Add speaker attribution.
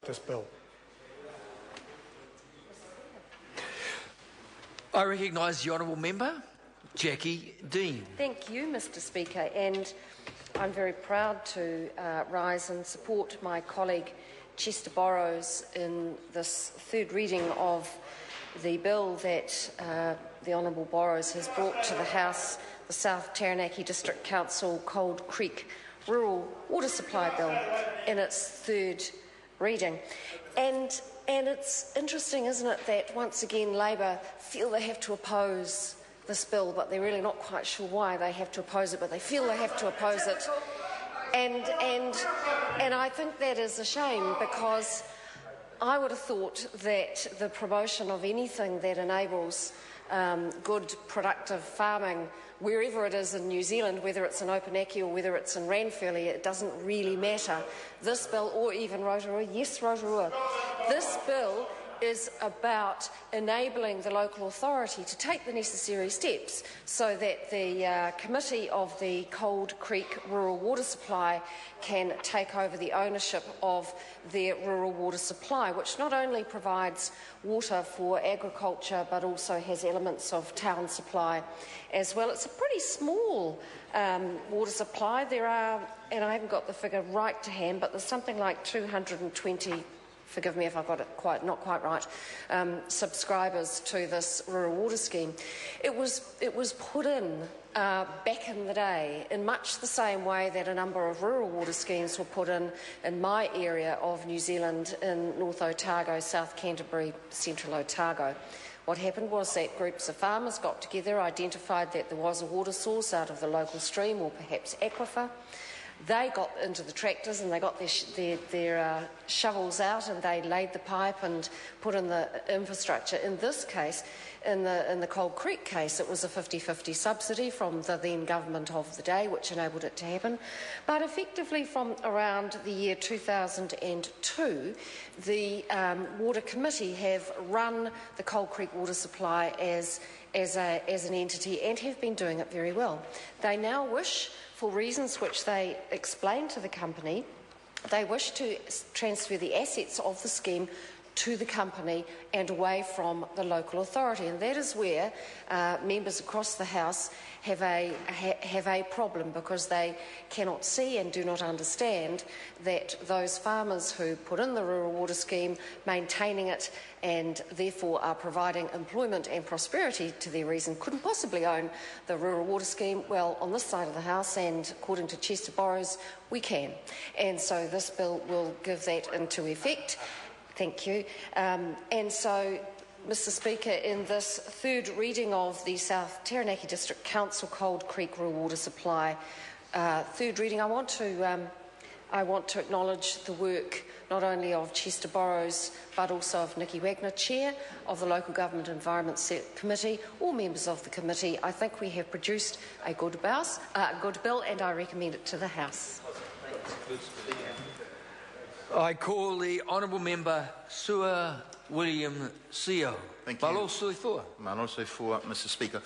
Speaker 1: this bill.
Speaker 2: I recognise the honourable member, Jackie Dean.
Speaker 3: Thank you, Mr Speaker, and I'm very proud to rise and support my colleague Chester Borrows in this third reading of the bill that the Honourable Borrows has brought to the House, the South Taranaki District Council Cold Creek Rural Water Supply Bill, in its third reading. And it's interesting, isn't it, that once again Labor feel they have to oppose this bill, but they're really not quite sure why they have to oppose it, but they feel they have to oppose it. And I think that is a shame, because I would have thought that the promotion of anything that enables good, productive farming, wherever it is in New Zealand, whether it's in Opunaki or whether it's in Ranfurly, it doesn't really matter. This bill, or even Rotorua, yes, Rotorua, this bill is about enabling the local authority to take the necessary steps so that the committee of the Cold Creek Rural Water Supply can take over the ownership of their rural water supply, which not only provides water for agriculture but also has elements of town supply as well. It's a pretty small water supply. There are, and I haven't got the figure right to hand, but there's something like 220, forgive me if I've got it not quite right, subscribers to this rural water scheme. It was put in back in the day in much the same way that a number of rural water schemes were put in my area of New Zealand, in North Otago, South Canterbury, Central Otago. What happened was that groups of farmers got together, identified that there was a water source out of the local stream or perhaps aquifer. They got into the tractors and they got their shovels out and they laid the pipe and put in the infrastructure. In this case, in the Cold Creek case, it was a 50-50 subsidy from the then government of the day, which enabled it to happen. But effectively from around the year 2002, the Water Committee have run the Cold Creek water supply as an entity and have been doing it very well. They now wish, for reasons which they explained to the company, they wish to transfer the assets of the scheme to the company and away from the local authority. And that is where members across the House have a problem, because they cannot see and do not understand that those farmers who put in the rural water scheme, maintaining it and therefore are providing employment and prosperity to their reason, couldn't possibly own the rural water scheme. Well, on this side of the House, and according to Chester Borrows, we can. And so this bill will give that into effect. Thank you. And so, Mr Speaker, in this third reading of the South Taranaki District Council Cold Creek Rural Water Supply third reading, I want to acknowledge the work not only of Chester Borrows but also of Nikki Wagner, Chair of the Local Government Environment Committee, all members of the committee. I think we have produced a good bill, and I recommend it to the House.
Speaker 2: I call the honourable member Sua William Seo.
Speaker 4: Thank you.
Speaker 2: Malo sui fua.
Speaker 4: Malo sui fua, Mr Speaker.